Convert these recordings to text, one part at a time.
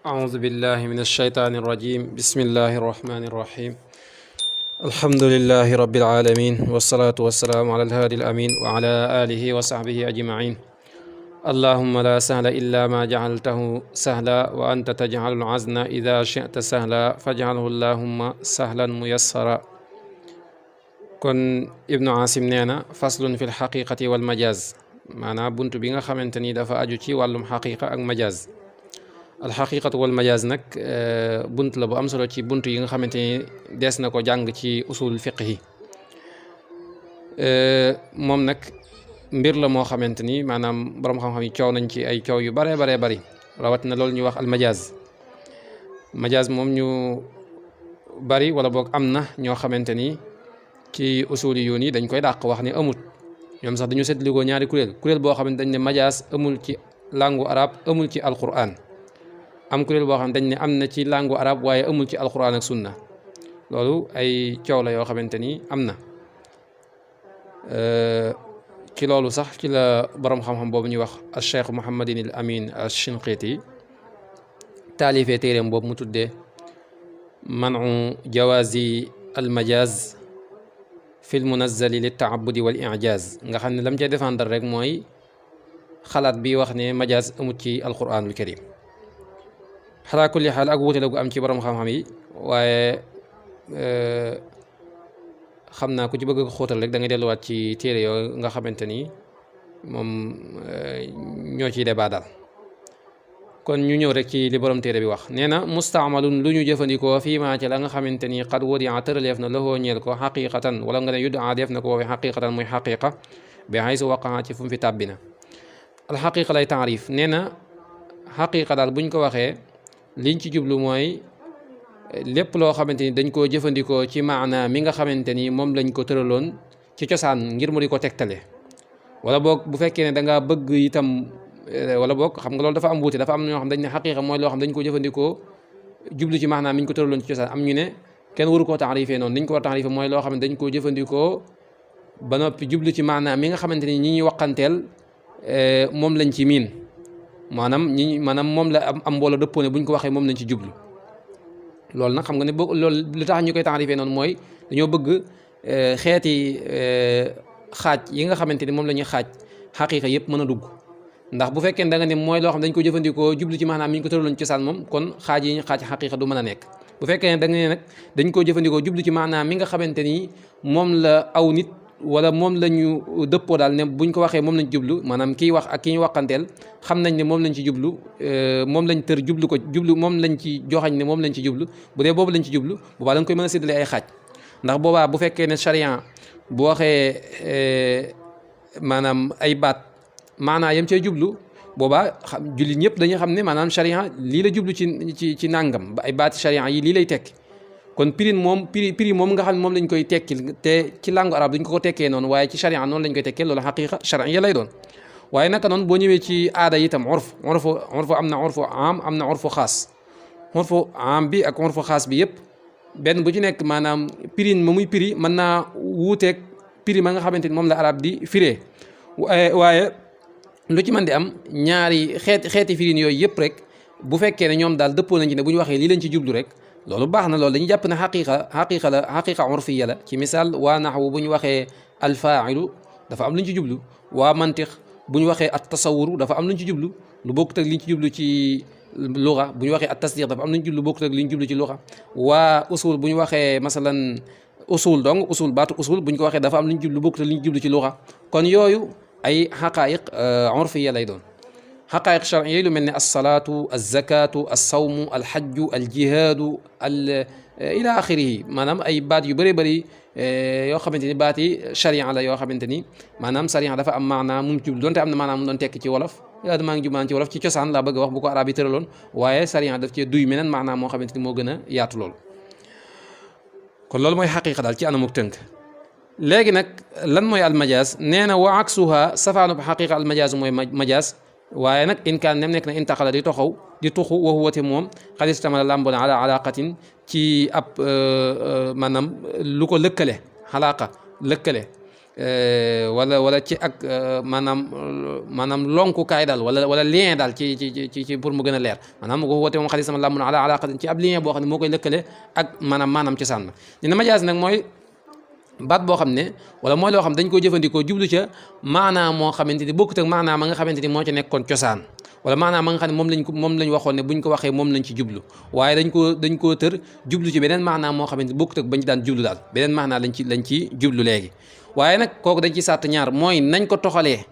أعوذ بالله من الشيطان الرجيم بسم الله الرحمن الرحيم الحمد لله رب العالمين والصلاة والسلام على الهادي الأمين وعلى آله وصحبه أجمعين اللهم لا سهل إلا ما جعلته سهلا وأنت تجعل العزن إذا شئت سهلا فاجعله اللهم سهلا ميسرا كن ابن عاصم نينا فصل في الحقيقة والمجاز معنى بنت بيغا خامتاني دا فا aju ci walum حقيقة ak majaz alxaqiqatu wal majaaz nag bunt la bu am solo ci bunt yi nga xamante ni dees na ko jàng ci usul fiq yi moom nag mbir la moo xamante ni maanaam borom xam-xam yi coow nañ ci ay coow yu bare bari rawat na loolu ñuy wax al majaaz moom ñu bari wala boog am na ñoo xamante ni ci usuli yoon yi dañ koy dàq wax ni amut ñoom sax dañu seetlikoo ñaari kuréel boo xamante dañ ne majaaz amul ci langue arabe amul ci alquran am kuréel boo xam dañ ne am na ci langue arabe waaye amul ci alquran ak sunna loolu ay coow la yoo xamante ni am na ci loolu sax ci la borom xam-xam boobu ñuy wax al cheikh Muhammadin al Amin al Shinqiti taalifee téeréem boobu mu tuddee manu jawazi al majaz fi l munazzali li taabudi wal ijaz nga xam ne lam cay défendre rek mooy xalaat bi wax ne majaz amut ci alquranul karim xalaa kulli xaal ak wuute la gu am ci borom xam-xam yi waaye xam naa ku ci bëgg a xóotal rek da ngay delluwaat ci téere yoo nga xamante ni moom ñoo ciy débat daal kon ñu ñëw rek ci li borom téere bi wax nee na mustaamalun lu ñu jëfandikoo fii maa ci la nga xamante ni xad wadia tëraleef na loxoo ñeel ko xaqiqatan wala nga ne yudaa def na ko woowee xaqiqatan muy xaqiqa bi xaysu waqaa ci fu mu fi tàbbi na alxaqiqa lay taarif nee na xaqiqa daal buñ ko waxee liñ ci jublu mooy lépp loo xamante ni dañ koo jëfandikoo ci maana mi nga xamante ni moom lañ ko tëraloon ci cosaan ngir mu di ko tegtale wala boog bu fekkee ne da ngaa bëgg itam wala boog xam nga loolu dafa am wuute dafa am ñoo xam dañ ne xaqiqa mooy loo xam dañ ko jëfandikoo jublu ci maana mi ñu ko tëraloon ci cosaan am ñu ne kenn waru koo taarifee noonu niñ ko war taarifee mooy loo xam ne dañ koo jëfandikoo ba noppi jublu ci maana mi nga xamante ni ñi ñuy waqanteel moom lañ ci miin maanaam moom la am mbooloo dëppoo ne buñ ko waxee moom lañ ci jublu loolu nag xam nga ne loolu li tax ñu koy taarifee noonu mooy dañoo bëgg xeeti xaaj yi nga xamante ni moom la ñuy xaaj xaqiqa yëpp mën a dugg ndax bu fekkee da nga ne mooy loo xam dañ ko jëfandikoo jublu ci maanaam mi ñu ko tëraloon ci cosaan moom kon xaaj yi ñu xaaj xaqiqa du mën a nekk bu fekkee ne da nga ne nag dañ koo jëfandikoo jublu ci maanaam mi nga xamante ni moom la aw nit wala moom la ñu dëppoo daal ne buñ ko waxee moom lañ ci jublu maanaam kiy wax ak ki ñu waxanteel xam nañ ne moom lañ ci jublu moom lañ tër jublu moom lañ ci joxañ ne moom lañ ci jublu bu dee boobu lañ ci jublu boobaa da nga koy mën a séddale ay xaaj ndax boobaa bu fekkee ne charia bu waxee maanaam ay baat maanaa yam cay jublu boobaa jullit ñëpp dañuy xam ne maanaam charia lii la jublu ci nàngam ay baati charia yi lii lay tekki kon prix moom nga xam ne moom lañ koy tekkil te ci langue arabe duñ ko tekkee noonu waaye ci charia noonu lañ koy tekkee loolu xaqiqa charia lay doon waaye naka noonu boo ñëwee ci aada yi itam urfu am na urfu am na urfu xaas urfu am bi ak urfu xaas bi yëpp benn bu ci nekk maanaam prix ma muy prix mën naa wuuteeg prix ma nga xamante ni moom la arabe di firee waaye lu ci mën di am ñaari xeeti firin yooyu yëpp rek bu fekkee ne ñoom daal dëppoo nañ ci ne bu ñu waxee lii lañ ci jublu rek loolu baax na loolu dañuy jàpp ne xaqiqa urfiya la ci misaal waa naxwu bu ñu waxee alfaa'ilu dafa am lu ñu ci jublu waa mantiq bu ñu waxee at tasawuru dafa am lu ñu ci jublu lu bokkut ak li ñu ci jublu ci luga bu ñu waxee at tasdiq dafa am lu ñu jublu bokkut ak li ñu jublu ci luga waa usul bu ñu waxee masalan usul baatu usul bu ñu ko waxee dafa am lu ñu jublu bokkut ak li ñu jublu ci luga kon yooyu ay xaqaayiq urfiya lay doon xaqaayiq charia yi lu mel ne alsalaatu alzakatu alsawmu alxajju aljihaadu ila axirihi maanaam ay baat yu bëree bëri yoo xamante ni baat yi charia la yoo xamante ni maanaam charia dafa am maanaa mum jublu doonte am na maanaam mu doon tekk ci wolof maa ngi jublaan ci wolof ci cosaan laa bëgg a wax bu ko arab yi tëraloon waaye charia daf cee duy meneen maanaam moo xamante ni moo gën a yaatu loolu kon loolu mooy xaqiqa daal ci anamuk tënk léegi nag lan mooy almajaaz nee na wa aksuha safaanu xaqiqa almajaaz mooy majaaz waaye nag in kaan nem nekk na intaqala di tuxu wa huwa te moom xad istamala làmboona ala alaqatin ci ab maanaam lu ko lëkkale xalaaqa lëkkale wala ci ak maanaam lonkukaay daal wala lien daal ci pour mu gën a leer maanaam ko woote moom xadis sama lamun ala alaqatin ci ab lien boo xam ne moo koy lëkkale ak maanaam cosaan ma ne na majaas nag mooy baat boo xam ne wala mooy loo xam dañ ko jëfandikoo jublu ca maanaam moo xamante ni bokkut ak maanaam ma nga xamante ni moo ci nekkoon cosaan wala maanaam ma nga xam ne moom lañ waxoon ne buñ ko waxee moom lañ ci jublu waaye dañ koo tër jublu ci beneen maanaam moo xamante ni bokkut ak bañ ci daan jublu daal beneen maanaam lañ ci jublu léegi waaye nag kooku dañ ci sàtt ñaar mooy nañ ko toxalee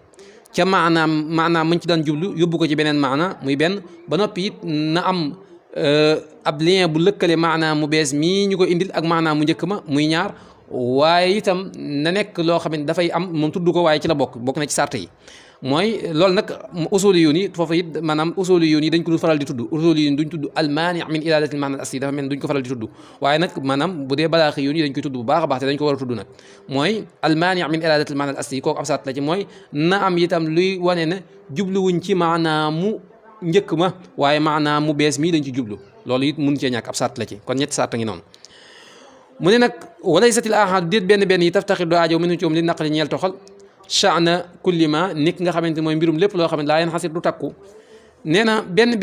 ca maanaam mañ ci daan jublu yóbbu ko ci beneen maana muy benn ba noppi it na am ab lien bu lëkkale maanaam mu bees mii ñu ko indil ak maanaam mu njëkk ma muy ñaar waaye itam na nekk loo xam ne dafay am moom tudd ko waaye ci la bokk na ci sàrt yi mooy loolu nag usuli yoon yi foofu it maanaam usuli yoon yi dañ ko faral di tudd usuli yoon duñ tudd almaani min iradatil maana al asli dafa mel duñ ko faral di tudd waaye nag maanaam bu dee balaaxi yoon yi dañ koy tudd bu baax a baax te dañ ko war a tudd nag mooy almaani min iradatil maana al asli kooku ab sàrt la ci mooy na am itam luy wane ne jubluwuñ ci maanaamu njëkk ma waaye maanaamu bees mii dañ ci jublu loolu it mun cee ñàkk ab sàrt la ci kon ñetti sàrt ngi noonu mu ne nag walaysatil ahadu déet benn yi taftaxir do aajow minu ci moom li naqali ñeel toxal chana kulli ma nit nga xamante mooy mbirum lépp loo xam ne laa yeen xasir du takku nee na benn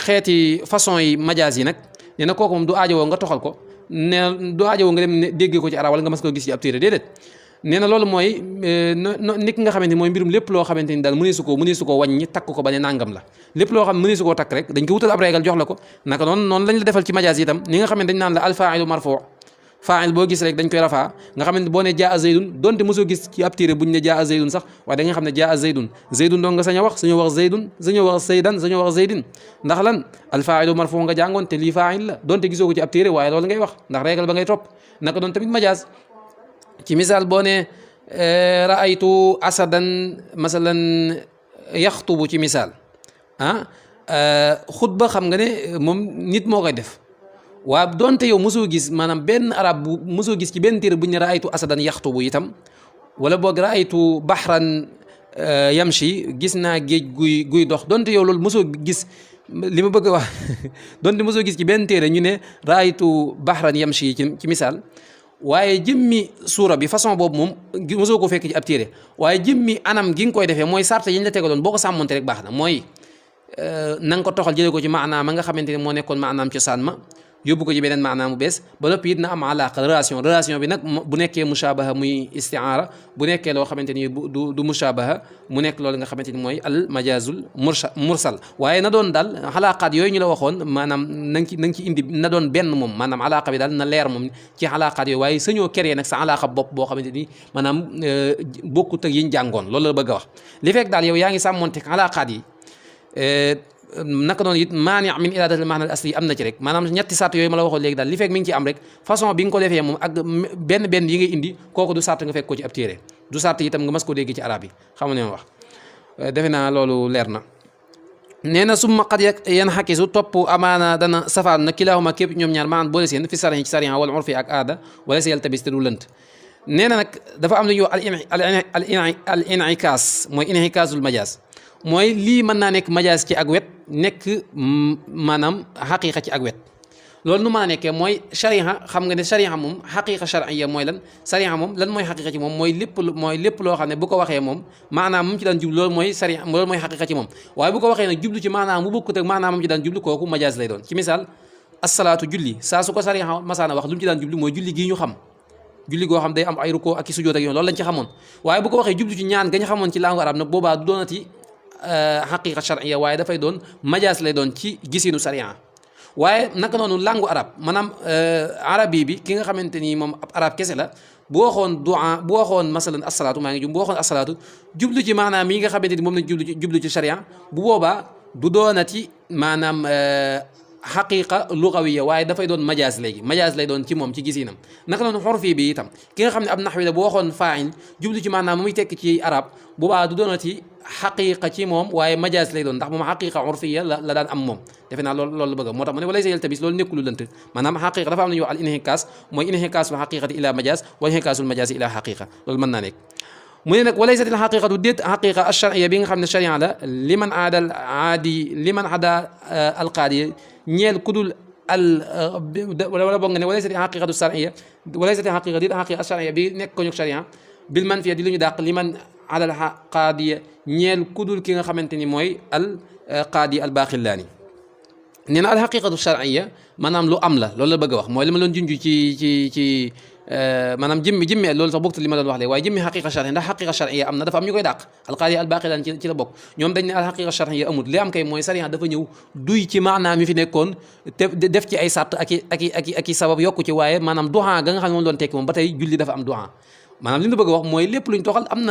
xeeti façon yi majaas yi nag nee na kooku moom du aajowoo nga toxal ko nee du aajowoo nga dem déggee ko ci arab wala nga mas ko gis ci ab téere déedéet nee na loolu mooy nit nga xamante mooy mbirum lépp loo xamante ni daal mëneesu ko wàññi takk ko ba ne nangam la lépp loo xam mëneesu koo takk rek dañ ko wutal ab régal jox la ko naka noonu lañ la defal ci majaas yi itam ni nga xam ne dañ naan la alfailu marfu faa'il boo gis rek dañ koy rafaa nga xam ne boo ne jaa zaydun donte mosoo gis ci ab téere buñ ne jaa zaydun sax waaye da nga xam ne jaa zaydun doon nga sañ a wax sañoo wax zaydun sañoo wax saydan sañoo wax zaydin ndax lan alfaa'ilu marfu nga jàngoon te lii faa'il la donte gisoo ko ci ab téere waaye loolu ngay wax ndax régal ba ngay topp naka doon tamit majaas ci misaal boo ne raaytu asadan masalan yaxtubu ci misaal xutba xam nga ne moom nit moo koy def waa donte yow mosoo gis maanaam benn arab bu mosoo gis ci benn téere bu ñu ne raaytu asadan yaxtubu itam wala boog raaytu baxran yamshi gis naa géej guy dox donte yow loolu mosoo gis li ma bëgg a wax donte mosoo gis ci benn téere ñu ne raaytu baxran yamshi ci misaal waaye jëmmi suura bi façon boobu moom mosoo ko fekk ci ab téere waaye jëmmi anam gi nga koy defee mooy sart yi ñu la tegaloon boo ko sàmmonte rek baax na mooy na nga ko toxal jëlee ko ci maanaam ma nga xamante ne moo nekkoon maanaam cosaan ma yóbbu ko ci beneen maanaam bu bees ba noppi it na am alaqa relation bi nag bu nekkee mushabaha muy istiaara bu nekkee loo xamante ni du mushabaha mu nekk loolu nga xamante ni mooy al majazul mursal waaye na doon daal xalaqaat yooyu ñu la waxoon maanaam na nga ci indi na doon benn moom maanaam alaqa bi daal na leer moom ci xalaqaat yooyu waaye sañoo créé nag sa alaqa bopp boo xamante ni maanaam bokkut ak yiñ jàngoon loolu la bëgg a wax li fekk daal yow yaa ngi sàmmonte xalaqaat yi naka noonu it maani min iradatil maana al asli am na ci rek maanaam ñetti sart yooyu ma la waxoon léegi daal li fekk mi ngi ci am rek façon bi nga ko defee moom ak benn yi ngay indi kooku du sart nga fekk ko ci ab téere du sart itam nga mas ko dégg ci arab yi xam nga ne ma wax defe naa loolu leer na nee na summa qad yan xakisu topp amaana dana safaan na kilahuma képp ñoom ñaar maan boole seen fi sariñ ci sariya wala urfi ak aada wala sa yaltabis te du lënt nee na nag dafa am lu ñuy wax al inikaas mooy inikaasul majaas mooy lii mën naa nekk majaas ci ak wet nekk maanaam xaqiqa ci ak wet loolu nu mën a nekkee mooy shariha xam nga ne shariha moom xaqiqa shar'iyya mooy lan shariha moom lan mooy xaqiqa ci moom mooy lépp loo xam ne bu ko waxee moom maanaam mu ci daan jublu loolu mooy shariha loolu mooy xaqiqa ci moom waaye bu ko waxee nag jublu ci maanaam mu bokkut ak maanaam mu ci daan jublu kooku majaas lay doon ci misaal asalaatu julli saa su ko shariha masaana wax lu mu ci daan jublu mooy julli gii ñu xam julli goo xam day am ay ruko ak i sujjóot ak yoon loolu lañ ci xamoon waaye bu ko waxee jublu ci ñaan gañ xamoon ci langue arabe nag boobaa du doonati xaqiqa shar'iyya waaye dafay doon majaas lay doon ci gisinu sariya waaye naka noonu langue arabe maanaam arabi bi ki nga xamante ni moom ab arab kese la bu waxoon du'a bu waxoon masalan asalaatu maa ngi jum bu waxoon asalaatu jublu ci maanaam yi nga xamante ni moom lañ jublu ci sariya bu boobaa du doonati maanaam xaqiqa lugawiya waaye dafay doon majaas léegi majaas lay doon ci moom ci gisinam naka noonu xurfi bi itam ki nga xam ne ab naxwi la bu waxoon faa'il jublu ci maanaam muy tekk ci arab boobaa du doonati xaqiqa ci moom waaye majaas lay doon ndax moom xaqiqa urfiya la daan am moom defe naa loolu bëgg moo tax mu ne walay sa yaltabis loolu nekkul lu lënt maanaam xaqiqa dafa am na ñuy wax al inhikaas mooy inhikaasul xaqiqati ila majaas wa inhikaasul majaasi ila xaqiqa loolu mën naa nekk mu ne nag walaysatil xaqiqatu déet xaqiqa alcharia bi nga xam ne charia la liman aada alqaadi ñeel kudul wala boog nga ne walaysat xaqiqatu charia walaysat xaqiqa di xaqiqa charia bi nekk ko ñu charia bil man fiya di lu ñu dàq li man alal qaadiya ñeel kudul ki nga xamante ni mooy al qaadi al baqillaani nee na al xaqiqatu charia maanaam lu am la loolu la bëgg a wax mooy li ma doon junj ci maanaam jëmmi loolu sax bokkut li ma doon wax léegi waaye jëmmi xaqiqa charia ndax xaqiqa charia am na dafa am ñu koy dàq alqaadi albaqi ci la bokk ñoom dañ ne alxaqiqa charia amut li am kay mooy charia dafa ñëw duy ci maanaam mi fi nekkoon te def ci ay sàrt ak i sabab yokku ci waaye maanaam duha ga nga xam ne moom doon tekki moom ba tey julli dafa am duha maanaam li ñu bëgg a wax mooy lépp luñ toxal am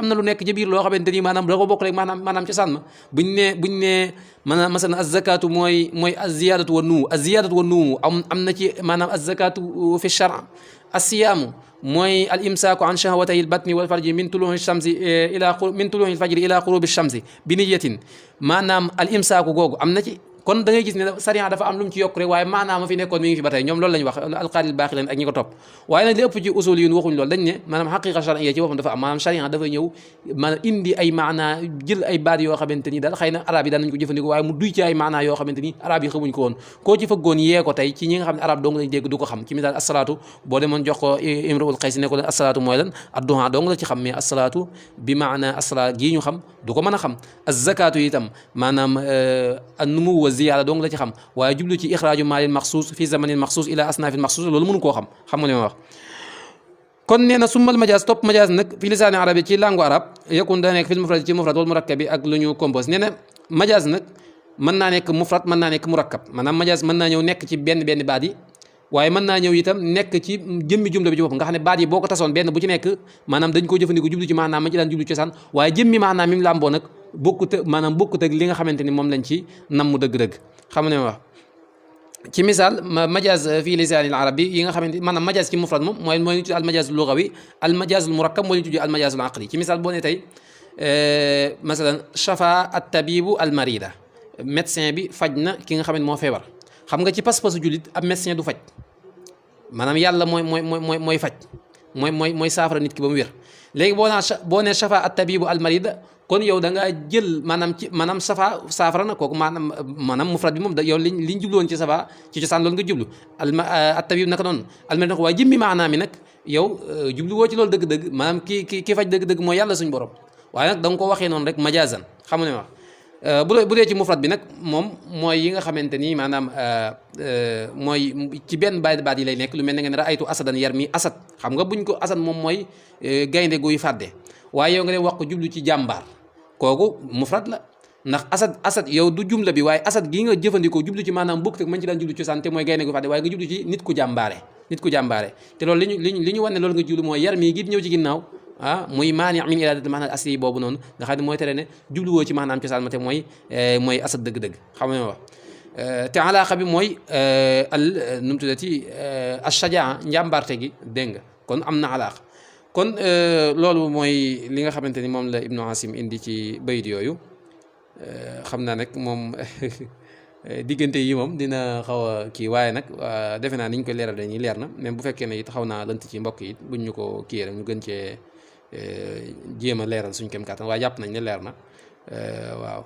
na lu nekk ci biir loo xamante ni maanaam da ko bokk rek maanaam ci sànn buñ ne maanaam masalan az-zakatu mooy az-ziyadatu wa nuu am na ci maanaam az-zakatu fi shar as-siyaamu mooy al imsaaku an shahwatay al batni wal farji min tuluhi shamsi min tuluhi al fajri ila qurubi shamsi bi niyatin maanaam al imsaaku googu am na ci kon da ngay gis ne sariya dafa am lu mu ci yokk rek waaye maanaam ma fi nekkoon mi ngi fi ba tey ñoom loolu lañu wax alqaadi baaxi leen ak ñi ko topp waaye nag li ëpp ci usul yi waxuñ loolu dañ ne maanaam xaqiqa charia ci boppam dafa am maanaam charia dafa ñëw maanaam indi ay maanaa jël ay baat yoo xamante ni daal xëy na arab yi daan nañ ko jëfandikoo waaye mu duy ci ay maanaa yoo xamante ni arab yi xamuñ ko woon koo ci fëggoon yee ko tey ci ñi nga xam ne arab dong lañ dégg du ko xam ci misaal asalaatu boo demoon jox ko imruul qays ne ko leen asalaatu mooy lan adduha dong la ci xam mais asalaatu bi maanaa asalaat gii ñu xam du ko mën a xam az-zakatu itam maanaam an-numu wa ziyaada dong la ci xam waaye jublu ci ixraaju maalin maxsuus fi zamanin maxsuus ila asnaafin maxsuus loolu mënu koo xam nga li ma wax kon nee na summal majaaz topp majaaz nag fi lisaani arabi ci langue arabe yakun daa nekk fil mufrad ci mufrad wal murakkab bi ak lu ñu compose nee na majaaz nag mën naa nekk mufrad mën naa nekk murakkab maanaam majaaz mën naa ñëw nekk ci benn baat yi waaye mën naa ñëw itam nekk ci jëmmi jumla bi ci bopp nga xam ne baat yi boo ko tasoon benn bu ci nekk maanaam dañ koo jëfandikoo jublu ci maanaam ma ci daan jublu cosaan waaye jëmmi maanaam mi mu làmboo nag bokkut ak li nga xamante ni moom lañ ci namm dëgg-dëgg xam ne ma wax ci misaal majaaz fii lisaani al arabi yi nga xamante maanaam majaaz ci mufrad moom mooy ñu tuddee al majaaz al lugawi al majaaz al murakkab mooy ñu tuddee al majaaz al aqli ci misaal boo ne tey masalan shafa at tabibu al marida médecin bi faj na ki nga xam ne moo feebar xam nga ci pas-pasu jullit ab médecin du faj maanaam yàlla mooy faj mooy saafara nit ki ba mu wér léegi boo nee shafa at tabibu al marida kon yow da ngaa jël maanaam saafara na kooku maanaam mufrad bi moom yow liñ jublu woon ci safa ci cosaan loolu nga jublu at tabib naka noonu almari na ko waaye jëmmi maanaam mi nag yow jublu woo ci loolu dëgg-dëgg maanaam ki faj dëgg-dëgg mooy yàlla suñu borom waaye nag da nga ko waxee noonu rek majaazan xam nga ne wax bu dee ci mufrad bi nag moom mooy yi nga xamante ni maanaam mooy ci benn baat yi lay nekk lu mel ne nga ne raaytu asadan yarmi asad xam nga buñ ko asad moom mooy gaynde guy fàdde waaye yow nga dem wax ko jublu ci jàmbaar kooku mufrad la ndax asad yow du jumla bi waaye asad gii nga jëfandikoo jublu ci maanaam bokk teg mañ ci daan jublu cosaan te mooy gaynde guy fàdde waaye nga jublu ci nit ku jàmbaare te loolu li ñu wan ne loolu nga jublu mooy yar mii gi ñëw ci ginnaaw muy maani min iradati maanaam asli boobu noonu nga xam ne mooy tere ne jubluwoo ci maanaam cosaan ma te mooy asad dëgg-dëgg xam nga wax te alaaqa bi mooy nu mu tuddati ashajaa njàmbaarte gi dégg nga kon am na alaaqa kon loolu mooy li nga xamante ni moom la Ibnu Asim indi ci bayit yooyu xam naa nag moom diggante yi moom dina xaw a kii waaye nag defe naa ni ñu koy leeral dañuy leer na même bu fekkee ne it xaw naa lënt ci mbokk yi buñ ñu ko kii rek ñu gën cee jéem a leeral suñ kem kàttan waaye jàpp nañ ne leer na waaw